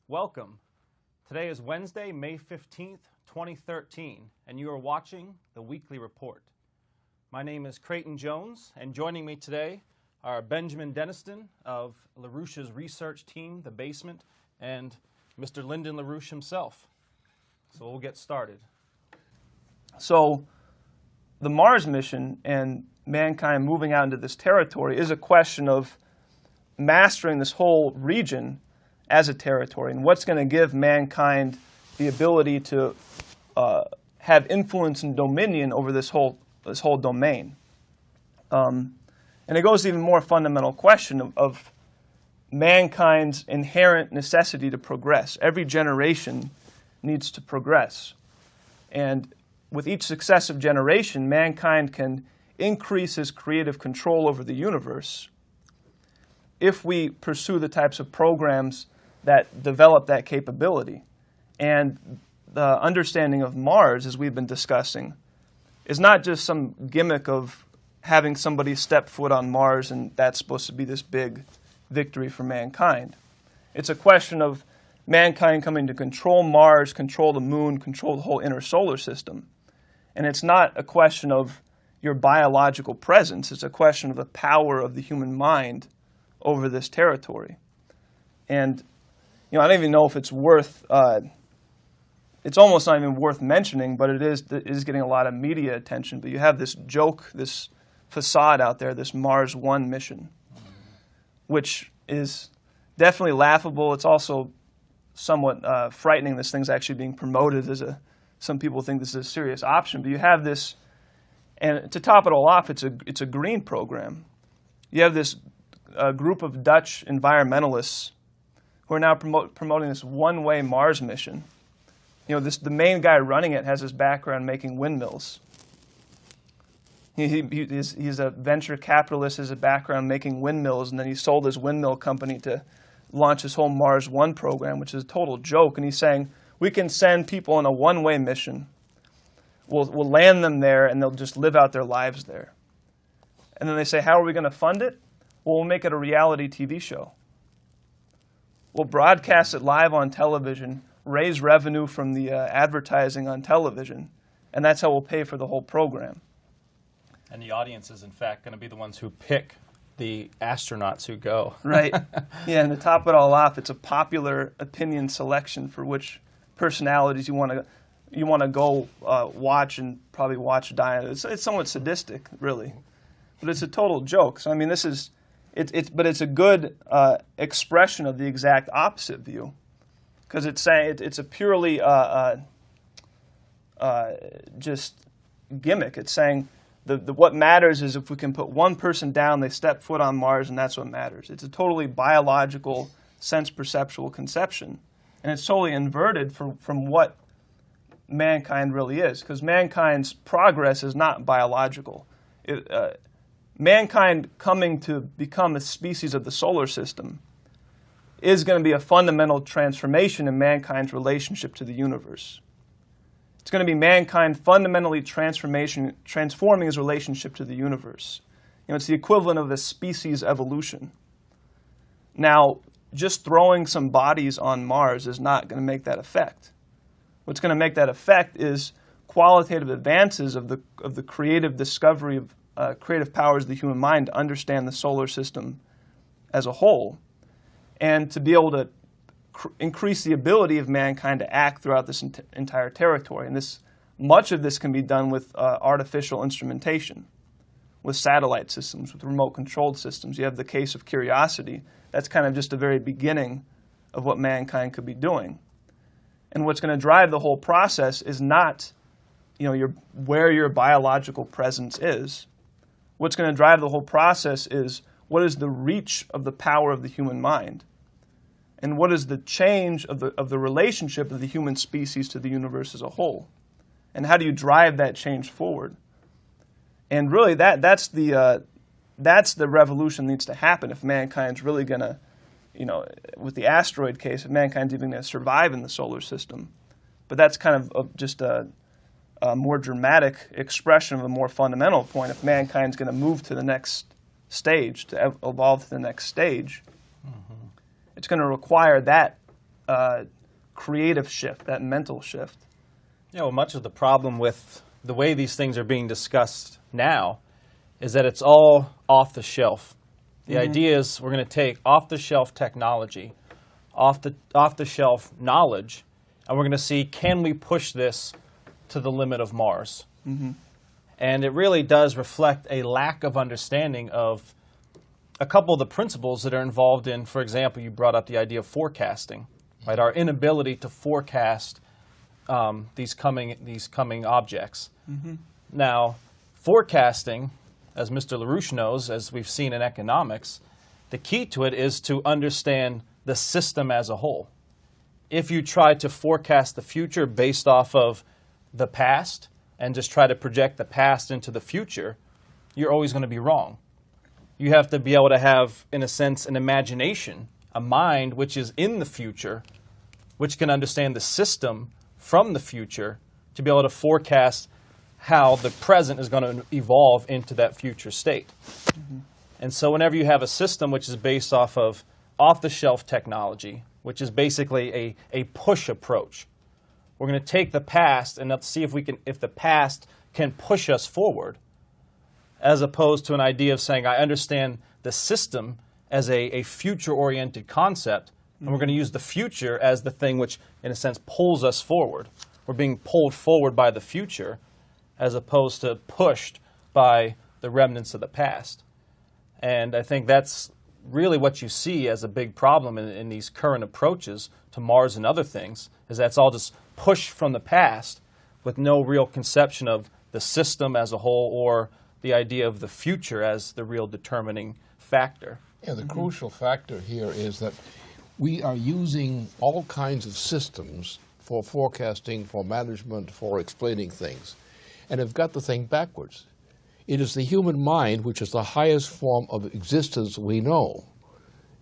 Welcome. Today is Wednesday, May 15th, 2013, and you are watching the Weekly Report. My name is Creighton Jones, and joining me today are Benjamin Deniston of LaRouche's research team, The Basement, and Mr. Lyndon LaRouche himself. So we'll get started. So the Mars mission and mankind moving out into this territory is a question of mastering this whole region as a territory, and what's going to give mankind the ability to have influence and dominion over this whole domain. And it goes to even more fundamental question of mankind's inherent necessity to progress. Every generation needs to progress. And with each successive generation, mankind can increase his creative control over the universe if we pursue the types of programs that develop that capability. And the understanding of Mars, as we've been discussing, is not just some gimmick of having somebody step foot on Mars and that's supposed to be this big victory for mankind. It's a question of mankind coming to control Mars, control the moon, control the whole inner solar system. And it's not a question of your biological presence. It's a question of the power of the human mind over this territory. And I don't even know if it's worth, it's almost not even worth mentioning, but it is getting a lot of media attention. But you have this joke, this facade out there, this Mars 1 mission, which is definitely laughable. It's also somewhat frightening. This thing's actually being promoted as some people think this is a serious option. But you have this, and to top it all off, it's a green program. You have this group of Dutch environmentalists who are now promoting this one-way Mars mission. The main guy running it has his background making windmills. He's a venture capitalist, has a background making windmills, and then he sold his windmill company to launch his whole Mars 1 program, which is a total joke. And he's saying, we can send people on a one-way mission. We'll land them there, and they'll just live out their lives there. And then they say, how are we going to fund it? Well, we'll make it a reality TV show. We'll broadcast it live on television, raise revenue from the advertising on television, and that's how we'll pay for the whole program. And the audience is, in fact, going to be the ones who pick the astronauts who go. Right. Yeah, and to top it all off, it's a popular opinion selection for which personalities you want to go watch and probably watch die. It's somewhat sadistic, really, but it's a total joke. So I mean, but it's a good expression of the exact opposite view, because it's saying it's a purely just gimmick. It's saying what matters is if we can put one person down, they step foot on Mars, and that's what matters. It's a totally biological, sense-perceptual conception, and it's totally inverted from what mankind really is, because mankind's progress is not biological. Mankind coming to become a species of the solar system is going to be a fundamental transformation in mankind's relationship to the universe. It's going to be mankind fundamentally transforming his relationship to the universe. It's the equivalent of a species evolution. Now, just throwing some bodies on Mars is not going to make that effect. What's going to make that effect is qualitative advances of the creative discovery of creative powers of the human mind to understand the solar system as a whole, and to be able to increase the ability of mankind to act throughout this entire territory. And much of this can be done with artificial instrumentation, with satellite systems, with remote-controlled systems. You have the case of Curiosity. That's kind of just the very beginning of what mankind could be doing. And what's going to drive the whole process is not where your biological presence is. What's going to drive the whole process is what is the reach of the power of the human mind, and what is the change of the relationship of the human species to the universe as a whole, and how do you drive that change forward? And really, that's the revolution that needs to happen if mankind's really going to, with the asteroid case, if mankind's even going to survive in the solar system. But that's kind of just a more dramatic expression of a more fundamental point. If mankind's going to move to the next stage, to evolve to the next stage, it's going to require that creative shift, that mental shift. You know, much of the problem with the way these things are being discussed now is that it's all off the shelf. The idea is we're going to take off-the-shelf technology, off-the-shelf knowledge, and we're going to see, can we push this to the limit of Mars? And it really does reflect a lack of understanding of a couple of the principles that are involved in, for example, you brought up the idea of forecasting, right? Our inability to forecast these coming objects. Now, forecasting, as Mr. LaRouche knows, as we've seen in economics, the key to it is to understand the system as a whole. If you try to forecast the future based off of the past and just try to project the past into the future, you're always going to be wrong. You have to be able to have, in a sense, an imagination, a mind which is in the future, which can understand the system from the future to be able to forecast how the present is going to evolve into that future state. And so whenever you have a system which is based off the shelf technology, which is basically a push approach, we're going to take the past and let's see if the past can push us forward, as opposed to an idea of saying, I understand the system as a future-oriented concept, and we're going to use the future as the thing which, in a sense, pulls us forward. We're being pulled forward by the future as opposed to pushed by the remnants of the past. And I think that's really what you see as a big problem in these current approaches to Mars and other things, is that's all just push from the past with no real conception of the system as a whole or the idea of the future as the real determining factor. Yeah, the crucial factor here is that we are using all kinds of systems for forecasting, for management, for explaining things, and have got the thing backwards. It is the human mind which is the highest form of existence we know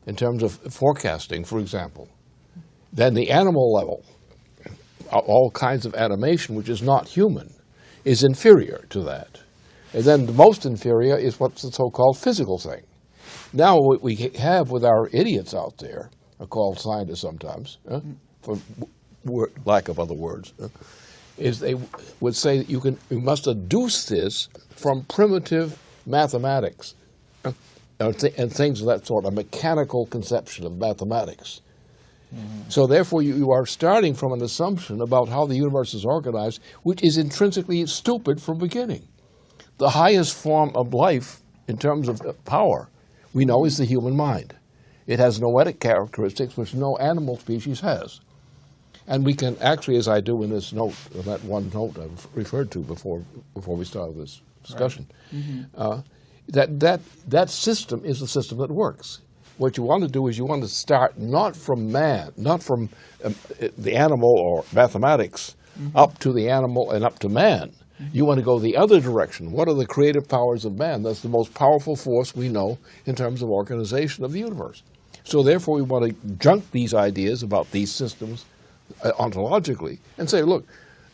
in terms of forecasting, for example. Then the animal level, all kinds of animation which is not human, is inferior to that. And then the most inferior is what's the so-called physical thing. Now what we have with our idiots out there, are called scientists sometimes, for lack of other words, is they would say you must deduce this from primitive mathematics and things of that sort, a mechanical conception of mathematics. So therefore you are starting from an assumption about how the universe is organized, which is intrinsically stupid from beginning. The highest form of life in terms of power we know is the human mind. It has noetic characteristics which no animal species has. And we can actually, as I do in this note, that one note I've referred to before we started this discussion, that system is the system that works. What you want to do is you want to start not from man, not from the animal or mathematics, up to the animal and up to man. You want to go the other direction. What are the creative powers of man? That's the most powerful force we know in terms of organization of the universe. So therefore we want to junk these ideas about these systems ontologically and say, look,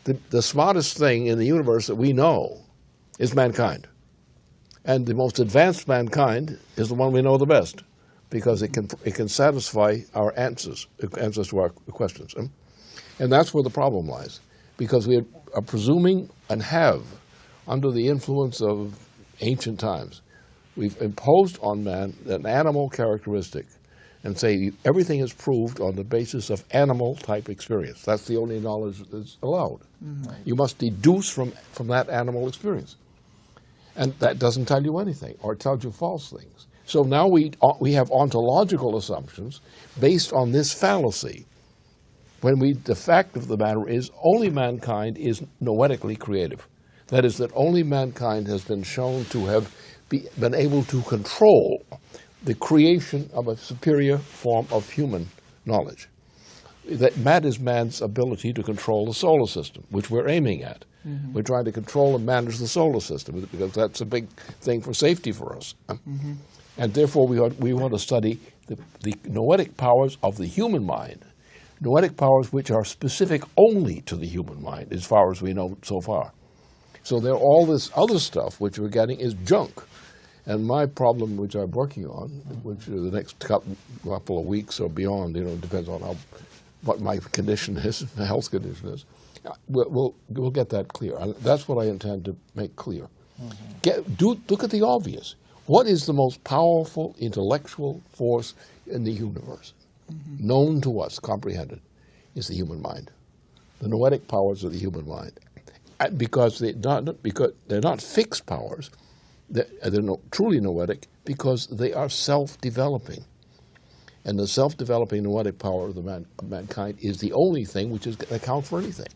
the smartest thing in the universe that we know is mankind. And the most advanced mankind is the one we know the best, because it can satisfy our answers to our questions. And that's where the problem lies, because we are presuming and have, under the influence of ancient times, we've imposed on man an animal characteristic and say everything is proved on the basis of animal-type experience. That's the only knowledge that's allowed. You must deduce from that animal experience. And that doesn't tell you anything, or it tells you false things. So now we have ontological assumptions based on this fallacy, when the fact of the matter is only mankind is noetically creative. That is, that only mankind has been shown to have been able to control the creation of a superior form of human knowledge. That is man's ability to control the solar system, which we're aiming at. We're trying to control and manage the solar system, because that's a big thing for safety for us. And therefore we want to study the noetic powers of the human mind, noetic powers which are specific only to the human mind, as far as we know so far. So all this other stuff which we're getting is junk. And my problem, which I'm working on, which the next couple of weeks or beyond, depends on how what my condition is, my health condition is. We'll get that clear. That's what I intend to make clear. Look at the obvious. What is the most powerful intellectual force in the universe, known to us, comprehended, is the human mind, the noetic powers of the human mind. Because they're not fixed powers, they're not truly noetic, because they are self-developing. And the self-developing noetic power of mankind is the only thing which accounts for anything.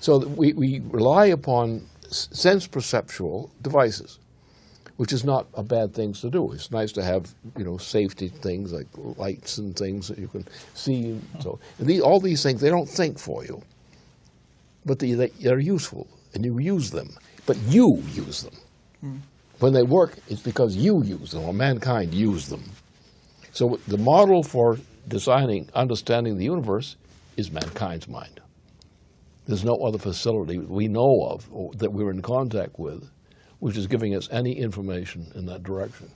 So we rely upon sense-perceptual devices, which is not a bad thing to do. It's nice to have, safety things like lights and things that you can see. And all these things, they don't think for you, but they're useful, and you use them. But you use them. When they work, it's because you use them, or mankind used them. So the model for designing, understanding the universe is mankind's mind. There's no other facility we know of or that we're in contact with which is giving us any information in that direction.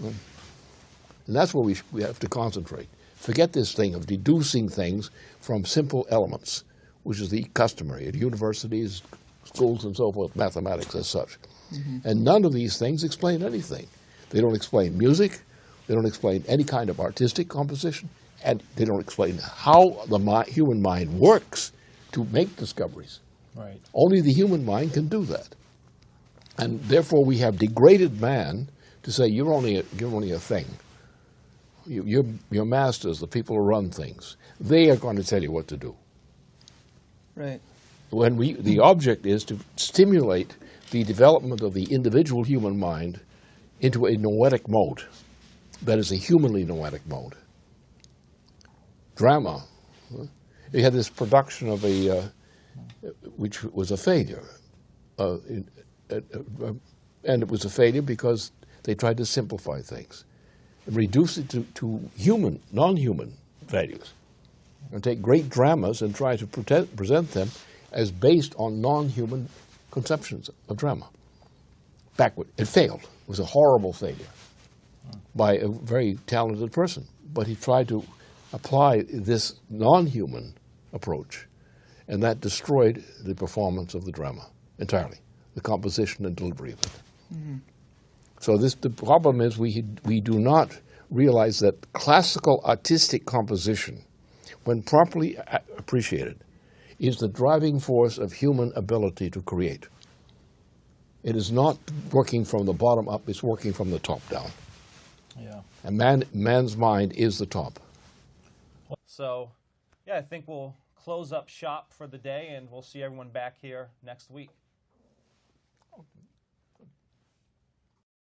And that's where we have to concentrate. Forget this thing of deducing things from simple elements, which is the customary at universities, schools, and so forth, mathematics as such. And none of these things explain anything. They don't explain music. They don't explain any kind of artistic composition. And they don't explain how the human mind works to make discoveries. Right. Only the human mind can do that. And therefore we have degraded man to say, you're only a thing. Your masters, the people who run things, they are going to tell you what to do. Right. When the object is to stimulate the development of the individual human mind into a noetic mode, that is a humanly noetic mode. Drama. We had this production of which was a failure. And it was a failure because they tried to simplify things and reduce it to human, non-human values, and take great dramas and try to present them as based on non-human conceptions of drama. Backward. It failed. It was a horrible failure by a very talented person. But he tried to apply this non-human approach, and that destroyed the performance of the drama entirely, the composition and delivery of it. So the problem is we do not realize that classical artistic composition, when properly appreciated, is the driving force of human ability to create. It is not working from the bottom up, it's working from the top down. Yeah. And man's mind is the top. So, yeah, I think we'll close up shop for the day, and we'll see everyone back here next week.